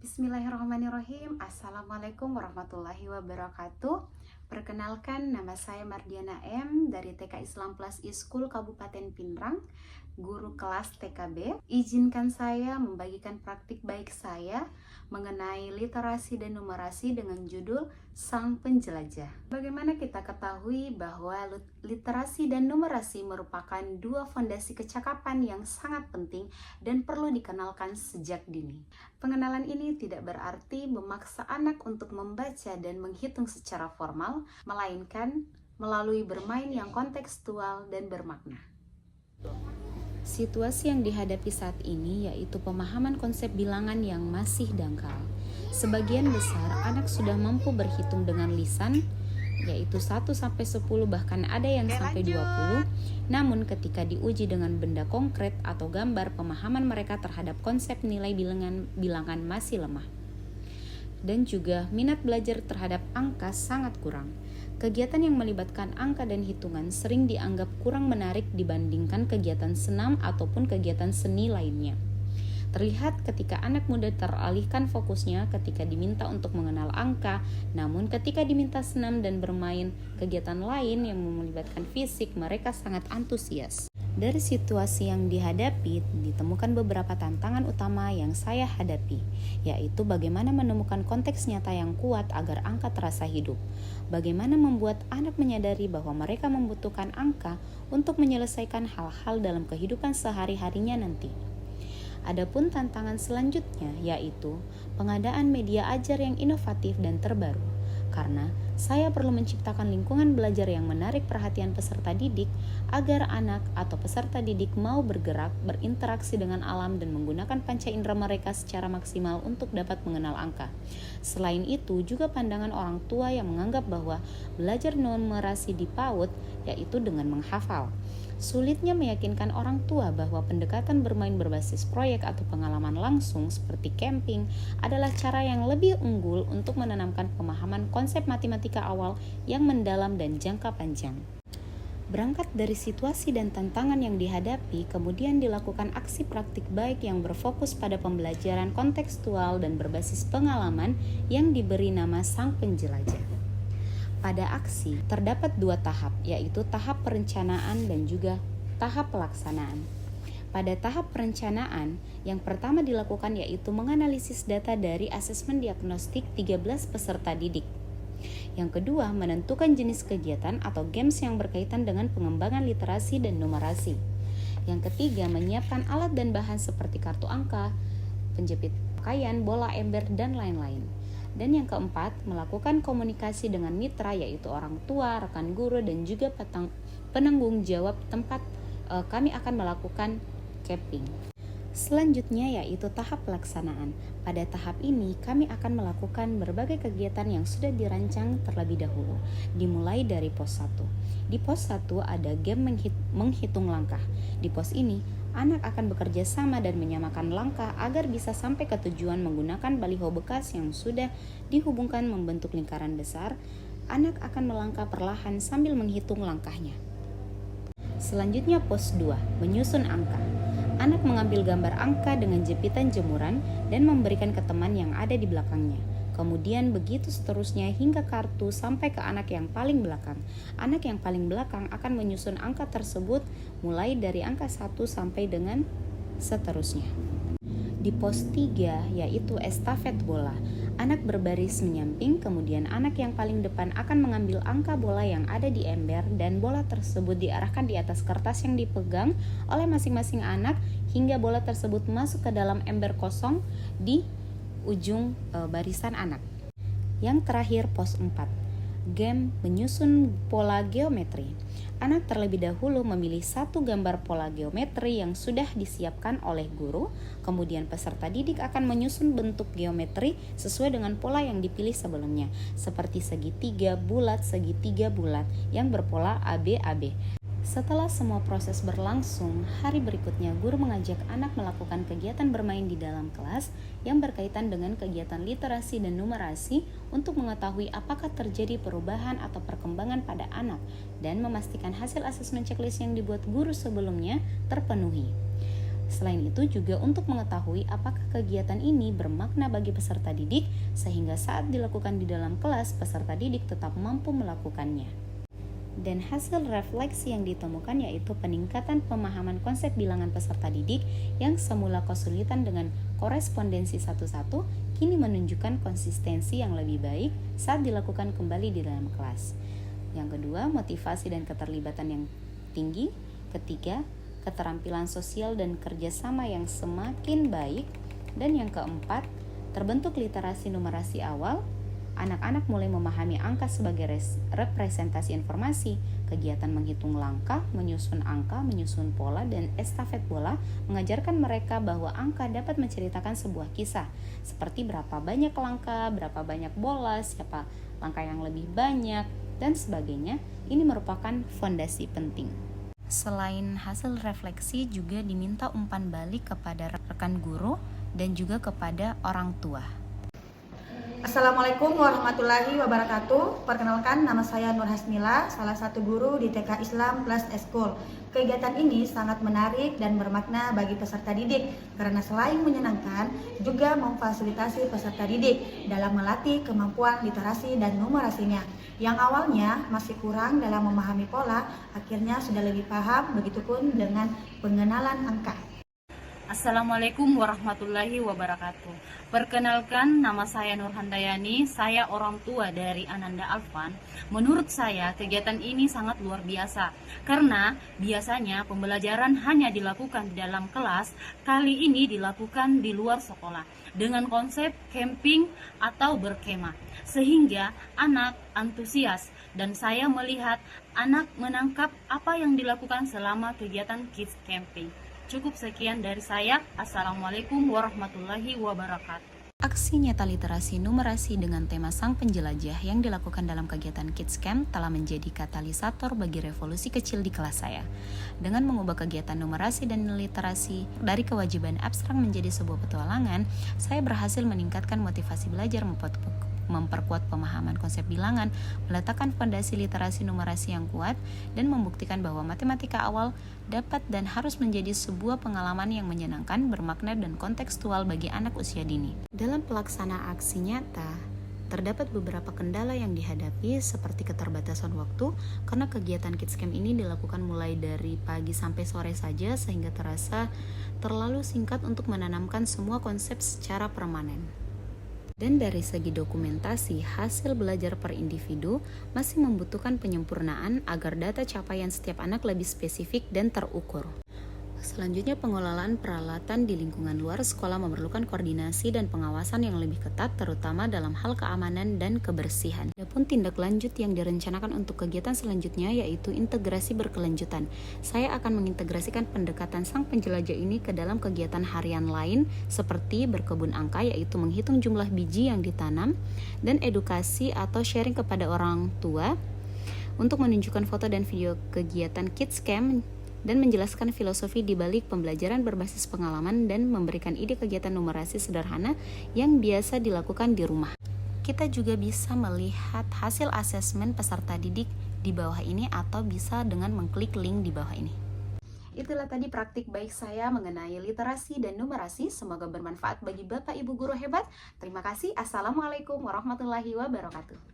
Bismillahirrahmanirrahim. Assalamualaikum warahmatullahi wabarakatuh. Perkenalkan, nama saya Mardiana M dari TK Islam Plus E-School Kabupaten Pinrang, guru kelas TKB. Izinkan saya membagikan praktik baik saya mengenai literasi dan numerasi dengan judul Sang Penjelajah. Bagaimana kita ketahui bahwa literasi dan numerasi merupakan dua fondasi kecakapan yang sangat penting dan perlu dikenalkan sejak dini. Pengenalan ini tidak berarti memaksa anak untuk membaca dan menghitung secara formal, melainkan melalui bermain yang kontekstual dan bermakna. Situasi yang dihadapi saat ini yaitu pemahaman konsep bilangan yang masih dangkal. Sebagian besar anak sudah mampu berhitung dengan lisan, yaitu 1 sampai 10, bahkan ada yang sampai 20. Namun ketika diuji dengan benda konkret atau gambar, pemahaman mereka terhadap konsep nilai bilangan masih lemah. Dan juga minat belajar terhadap angka sangat kurang. Kegiatan yang melibatkan angka dan hitungan sering dianggap kurang menarik dibandingkan kegiatan senam ataupun kegiatan seni lainnya. Terlihat ketika anak muda teralihkan fokusnya ketika diminta untuk mengenal angka, namun ketika diminta senam dan bermain kegiatan lain yang melibatkan fisik, mereka sangat antusias. Dari situasi yang dihadapi, ditemukan beberapa tantangan utama yang saya hadapi, yaitu bagaimana menemukan konteks nyata yang kuat agar angka terasa hidup. Bagaimana membuat anak menyadari bahwa mereka membutuhkan angka untuk menyelesaikan hal-hal dalam kehidupan sehari-harinya nanti. Adapun tantangan selanjutnya yaitu pengadaan media ajar yang inovatif dan terbaru. Karena saya perlu menciptakan lingkungan belajar yang menarik perhatian peserta didik agar anak atau peserta didik mau bergerak, berinteraksi dengan alam dan menggunakan panca indera mereka secara maksimal untuk dapat mengenal angka. Selain itu, juga pandangan orang tua yang menganggap bahwa belajar numerasi di PAUD yaitu dengan menghafal. Sulitnya meyakinkan orang tua bahwa pendekatan bermain berbasis proyek atau pengalaman langsung seperti camping adalah cara yang lebih unggul untuk menanamkan pemahaman konsep matematika awal yang mendalam dan jangka panjang. Berangkat dari situasi dan tantangan yang dihadapi, kemudian dilakukan aksi praktik baik yang berfokus pada pembelajaran kontekstual dan berbasis pengalaman yang diberi nama Sang Penjelajah. Pada aksi, terdapat 2 tahap, yaitu tahap perencanaan dan juga tahap pelaksanaan. Pada tahap perencanaan, yang pertama dilakukan yaitu menganalisis data dari asesmen diagnostik 13 peserta didik. Yang kedua, menentukan jenis kegiatan atau games yang berkaitan dengan pengembangan literasi dan numerasi. Yang ketiga, menyiapkan alat dan bahan seperti kartu angka, penjepit pakaian, bola ember, dan lain-lain. Dan yang keempat, melakukan komunikasi dengan mitra yaitu orang tua, rekan guru, dan juga penanggung jawab tempat kami akan melakukan camping. Selanjutnya yaitu tahap pelaksanaan. Pada tahap ini kami akan melakukan berbagai kegiatan yang sudah dirancang terlebih dahulu. Dimulai dari pos 1. Di pos 1 ada game menghitung langkah. Di pos ini anak akan bekerja sama dan menyamakan langkah agar bisa sampai ke tujuan menggunakan baliho bekas yang sudah dihubungkan membentuk lingkaran besar. Anak akan melangkah perlahan sambil menghitung langkahnya. Selanjutnya pos 2, menyusun angka. Anak mengambil gambar angka dengan jepitan jemuran dan memberikan ke teman yang ada di belakangnya. Kemudian begitu seterusnya hingga kartu sampai ke anak yang paling belakang. Anak yang paling belakang akan menyusun angka tersebut mulai dari angka 1 sampai dengan seterusnya. Di pos 3 yaitu estafet bola. Anak berbaris menyamping, kemudian anak yang paling depan akan mengambil angka bola yang ada di ember dan bola tersebut diarahkan di atas kertas yang dipegang oleh masing-masing anak hingga bola tersebut masuk ke dalam ember kosong di ujung barisan anak. Yang terakhir pos 4, game menyusun pola geometri. Anak terlebih dahulu memilih 1 gambar pola geometri yang sudah disiapkan oleh guru, kemudian peserta didik akan menyusun bentuk geometri sesuai dengan pola yang dipilih sebelumnya, seperti segitiga bulat yang berpola AB-AB. Setelah semua proses berlangsung, hari berikutnya guru mengajak anak melakukan kegiatan bermain di dalam kelas yang berkaitan dengan kegiatan literasi dan numerasi untuk mengetahui apakah terjadi perubahan atau perkembangan pada anak dan memastikan hasil asesmen checklist yang dibuat guru sebelumnya terpenuhi. Selain itu juga untuk mengetahui apakah kegiatan ini bermakna bagi peserta didik sehingga saat dilakukan di dalam kelas peserta didik tetap mampu melakukannya. Dan hasil refleksi yang ditemukan yaitu peningkatan pemahaman konsep bilangan peserta didik yang semula kesulitan dengan korespondensi satu-satu kini menunjukkan konsistensi yang lebih baik saat dilakukan kembali di dalam kelas. Yang kedua, motivasi dan keterlibatan yang tinggi. Ketiga, keterampilan sosial dan kerjasama yang semakin baik. Dan yang keempat, terbentuk literasi numerasi awal. Anak-anak mulai memahami angka sebagai representasi informasi. Kegiatan menghitung langkah, menyusun angka, menyusun pola, dan estafet bola mengajarkan mereka bahwa angka dapat menceritakan sebuah kisah, seperti berapa banyak langkah, berapa banyak bola, siapa langkah yang lebih banyak, dan sebagainya. Ini merupakan fondasi penting. Selain hasil refleksi juga diminta umpan balik kepada rekan guru dan juga kepada orang tua. Assalamualaikum warahmatullahi wabarakatuh. Perkenalkan, nama saya Nur Hasmila, salah satu guru di TK Islam Plus Eskul. Kegiatan ini sangat menarik dan bermakna bagi peserta didik karena selain menyenangkan, juga memfasilitasi peserta didik dalam melatih kemampuan literasi dan numerasinya. Yang awalnya masih kurang dalam memahami pola, akhirnya sudah lebih paham, begitupun dengan pengenalan angka. Assalamualaikum warahmatullahi wabarakatuh. Perkenalkan, nama saya Nur Handayani, saya orang tua dari Ananda Alfan. Menurut saya, kegiatan ini sangat luar biasa karena biasanya pembelajaran hanya dilakukan di dalam kelas, kali ini dilakukan di luar sekolah dengan konsep camping atau berkemah, sehingga anak antusias dan saya melihat anak menangkap apa yang dilakukan selama kegiatan Kids Camping. Cukup sekian dari saya. Assalamualaikum warahmatullahi wabarakatuh. Aksi nyata literasi numerasi dengan tema Sang Penjelajah yang dilakukan dalam kegiatan Kids Camp telah menjadi katalisator bagi revolusi kecil di kelas saya. Dengan mengubah kegiatan numerasi dan literasi dari kewajiban abstrak menjadi sebuah petualangan, saya berhasil meningkatkan motivasi belajar, memperkuat pemahaman konsep bilangan, meletakkan fondasi literasi numerasi yang kuat, dan membuktikan bahwa matematika awal dapat dan harus menjadi sebuah pengalaman yang menyenangkan, bermakna, dan kontekstual bagi anak usia dini. Dalam pelaksanaan aksi nyata, terdapat beberapa kendala yang dihadapi seperti keterbatasan waktu karena kegiatan Kids Camp ini dilakukan mulai dari pagi sampai sore saja sehingga terasa terlalu singkat untuk menanamkan semua konsep secara permanen. Dan dari segi dokumentasi, hasil belajar per individu masih membutuhkan penyempurnaan agar data capaian setiap anak lebih spesifik dan terukur. Selanjutnya, pengelolaan peralatan di lingkungan luar sekolah memerlukan koordinasi dan pengawasan yang lebih ketat, terutama dalam hal keamanan dan kebersihan. Adapun tindak lanjut yang direncanakan untuk kegiatan selanjutnya yaitu integrasi berkelanjutan. Saya akan mengintegrasikan pendekatan Sang Penjelajah ini ke dalam kegiatan harian lain seperti berkebun angka, yaitu menghitung jumlah biji yang ditanam, dan edukasi atau sharing kepada orang tua untuk menunjukkan foto dan video kegiatan Kids Camp dan menjelaskan filosofi di balik pembelajaran berbasis pengalaman dan memberikan ide kegiatan numerasi sederhana yang biasa dilakukan di rumah. Kita juga bisa melihat hasil asesmen peserta didik di bawah ini atau bisa dengan mengklik link di bawah ini. Itulah tadi praktik baik saya mengenai literasi dan numerasi. Semoga bermanfaat bagi Bapak Ibu guru hebat. Terima kasih. Assalamualaikum warahmatullahi wabarakatuh.